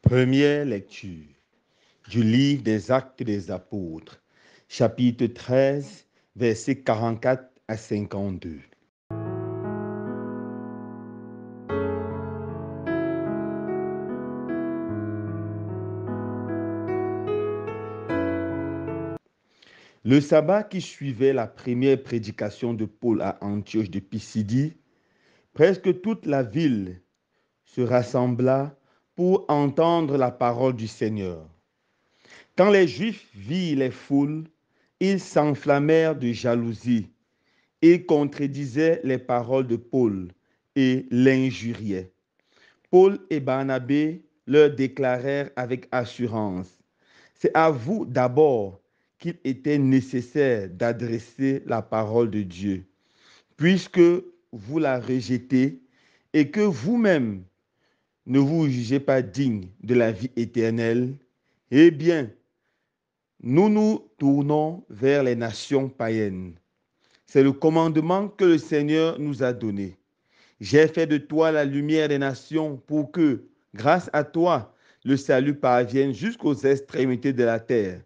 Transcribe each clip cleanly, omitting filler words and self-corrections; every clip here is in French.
Première lecture du livre des Actes des Apôtres, chapitre 13, versets 44 à 52. Le sabbat qui suivait la première prédication de Paul à Antioche de Pisidie, presque toute la ville se rassembla pour entendre la parole du Seigneur. Quand les Juifs virent les foules, ils s'enflammèrent de jalousie et contredisaient les paroles de Paul et l'injuriaient. Paul et Barnabé leur déclarèrent avec assurance: c'est à vous d'abord qu'il était nécessaire d'adresser la parole de Dieu, puisque vous la rejetez et que vous-même ne vous jugez pas digne de la vie éternelle. Eh bien, nous nous tournons vers les nations païennes. C'est le commandement que le Seigneur nous a donné. J'ai fait de toi la lumière des nations pour que, grâce à toi, le salut parvienne jusqu'aux extrémités de la terre.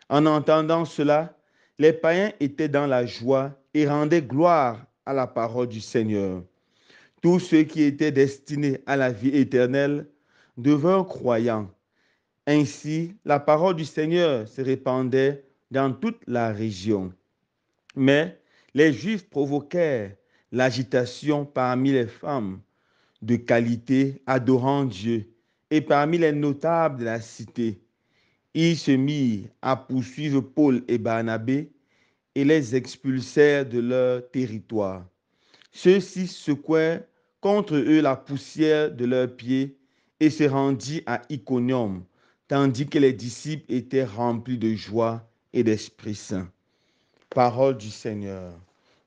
En entendant cela, les païens étaient dans la joie et rendaient gloire à la parole du Seigneur. Tous ceux qui étaient destinés à la vie éternelle devinrent croyants. Ainsi, la parole du Seigneur se répandait dans toute la région. Mais les Juifs provoquèrent l'agitation parmi les femmes de qualité adorant Dieu et parmi les notables de la cité. Ils se mirent à poursuivre Paul et Barnabé et les expulsèrent de leur territoire. Ceux-ci secouèrent contre eux la poussière de leurs pieds et se rendirent à Iconium, tandis que les disciples étaient remplis de joie et d'Esprit Saint. Parole du Seigneur.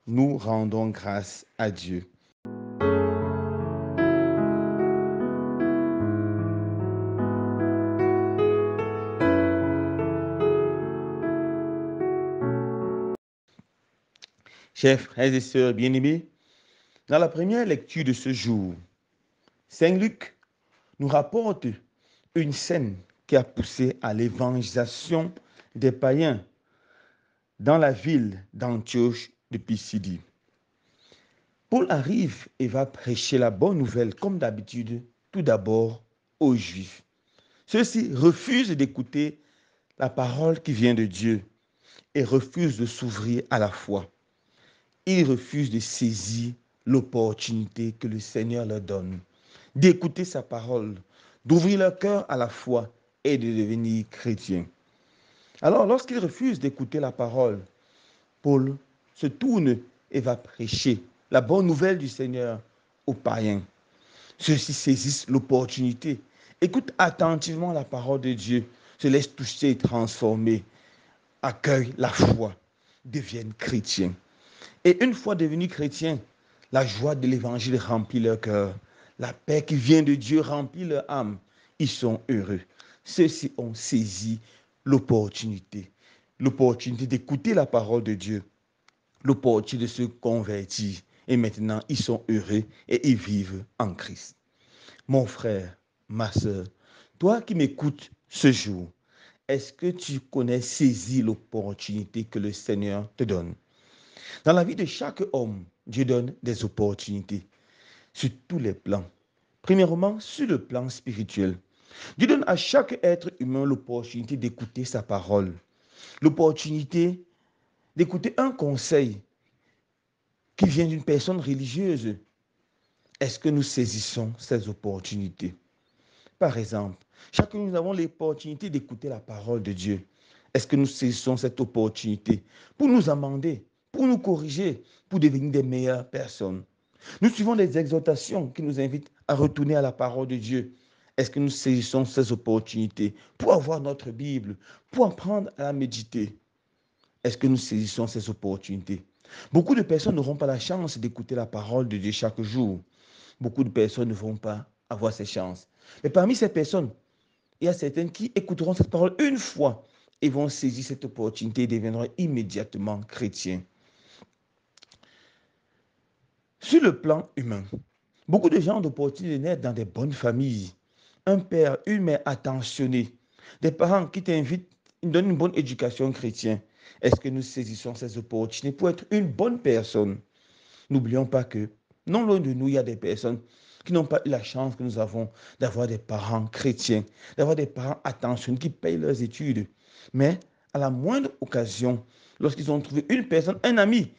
Nous rendons grâce à Dieu. Chers frères et sœurs bien-aimés, dans la première lecture de ce jour, Saint Luc nous rapporte une scène qui a poussé à l'évangélisation des païens dans la ville d'Antioche de Pisidie. Paul arrive et va prêcher la bonne nouvelle, comme d'habitude, tout d'abord aux Juifs. Ceux-ci refusent d'écouter la parole qui vient de Dieu et refusent de s'ouvrir à la foi. Ils refusent de saisir l'opportunité que le Seigneur leur donne, d'écouter sa parole, d'ouvrir leur cœur à la foi et de devenir chrétiens. Alors, lorsqu'ils refusent d'écouter la parole, Paul se tourne et va prêcher la bonne nouvelle du Seigneur aux païens. Ceux-ci saisissent l'opportunité, écoutent attentivement la parole de Dieu, se laissent toucher et transformer, accueillent la foi, deviennent chrétiens. Et une fois devenus chrétiens, la joie de l'évangile remplit leur cœur. La paix qui vient de Dieu remplit leur âme. Ils sont heureux. Ceux-ci ont saisi l'opportunité. L'opportunité d'écouter la parole de Dieu. L'opportunité de se convertir. Et maintenant, ils sont heureux et ils vivent en Christ. Mon frère, ma soeur, toi qui m'écoutes ce jour, est-ce que tu connais, saisi l'opportunité que le Seigneur te donne? Dans la vie de chaque homme, Dieu donne des opportunités sur tous les plans. Premièrement, sur le plan spirituel. Dieu donne à chaque être humain l'opportunité d'écouter sa parole, l'opportunité d'écouter un conseil qui vient d'une personne religieuse. Est-ce que nous saisissons ces opportunités? Par exemple, chacun nous avons l'opportunité d'écouter la parole de Dieu. Est-ce que nous saisissons cette opportunité pour nous amender, pour nous corriger, pour devenir des meilleures personnes? Nous suivons des exhortations qui nous invitent à retourner à la parole de Dieu. Est-ce que nous saisissons ces opportunités pour avoir notre Bible, pour apprendre à la méditer? Est-ce que nous saisissons ces opportunités? Beaucoup de personnes n'auront pas la chance d'écouter la parole de Dieu chaque jour. Beaucoup de personnes ne vont pas avoir ces chances. Mais parmi ces personnes, il y a certaines qui écouteront cette parole une fois et vont saisir cette opportunité et deviendront immédiatement chrétiens. Sur le plan humain, beaucoup de gens ont l'opportunité de naître dans des bonnes familles, un père, une mère attentionnée, des parents qui t'invitent, qui donnent une bonne éducation chrétienne. Est-ce que nous saisissons ces opportunités pour être une bonne personne? N'oublions pas que, non loin de nous, il y a des personnes qui n'ont pas eu la chance que nous avons d'avoir des parents chrétiens, d'avoir des parents attentionnés qui payent leurs études. Mais à la moindre occasion, lorsqu'ils ont trouvé une personne, un ami,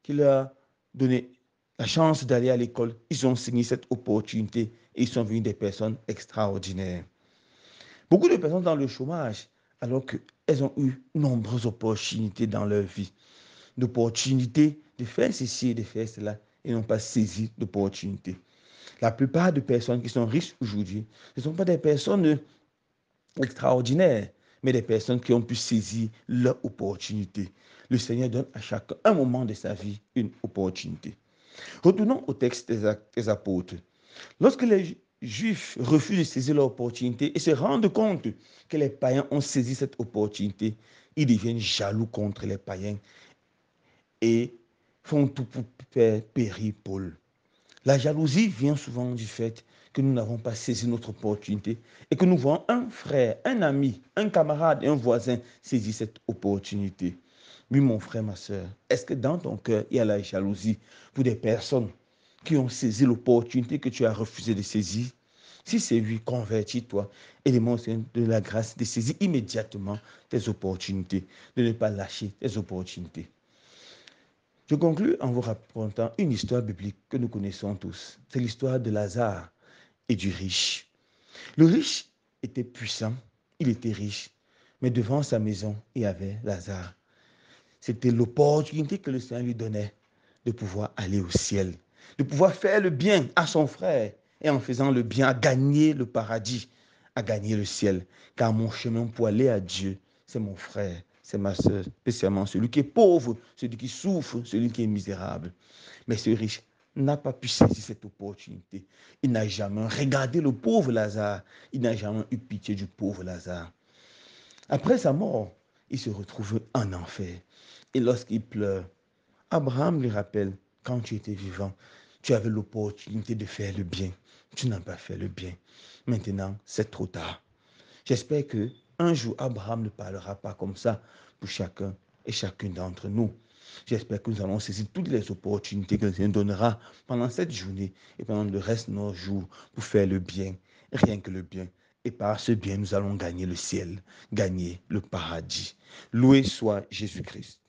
qui leur a donné la chance d'aller à l'école, ils ont saisi cette opportunité et ils sont devenus des personnes extraordinaires. Beaucoup de personnes dans le chômage, alors qu'elles ont eu nombreuses opportunités dans leur vie, d'opportunités de faire ceci et de faire cela, et n'ont pas saisi d'opportunités. La plupart des personnes qui sont riches aujourd'hui, ce ne sont pas des personnes extraordinaires, mais des personnes qui ont pu saisir leur opportunité. Le Seigneur donne à chacun un moment de sa vie une opportunité. Retournons au texte des apôtres. Lorsque les Juifs refusent de saisir leur opportunité et se rendent compte que les païens ont saisi cette opportunité, ils deviennent jaloux contre les païens et font tout pour faire périr Paul. La jalousie vient souvent du fait que nous n'avons pas saisi notre opportunité et que nous voyons un frère, un ami, un camarade, un voisin saisir cette opportunité. Oui, mon frère, ma soeur, est-ce que dans ton cœur, il y a la jalousie pour des personnes qui ont saisi l'opportunité que tu as refusé de saisir? Si c'est oui, convertis-toi et demande de la grâce de saisir immédiatement tes opportunités, de ne pas lâcher tes opportunités. Je conclus en vous racontant une histoire biblique que nous connaissons tous. C'est l'histoire de Lazare et du riche. Le riche était puissant, il était riche, mais devant sa maison, il y avait Lazare. C'était l'opportunité que le Seigneur lui donnait de pouvoir aller au ciel, de pouvoir faire le bien à son frère et en faisant le bien, à gagner le paradis, à gagner le ciel. Car mon chemin pour aller à Dieu, c'est mon frère, c'est ma soeur, spécialement celui qui est pauvre, celui qui souffre, celui qui est misérable. Mais ce riche n'a pas pu saisir cette opportunité. Il n'a jamais regardé le pauvre Lazare. Il n'a jamais eu pitié du pauvre Lazare. Après sa mort, il se retrouve en enfer. Et lorsqu'il pleure, Abraham lui rappelle, quand tu étais vivant, tu avais l'opportunité de faire le bien. Tu n'as pas fait le bien. Maintenant, c'est trop tard. J'espère que un jour, Abraham ne parlera pas comme ça pour chacun et chacune d'entre nous. J'espère que nous allons saisir toutes les opportunités que le Seigneur donnera pendant cette journée et pendant le reste de nos jours pour faire le bien, rien que le bien. Et par ce bien, nous allons gagner le ciel, gagner le paradis. Loué soit Jésus-Christ.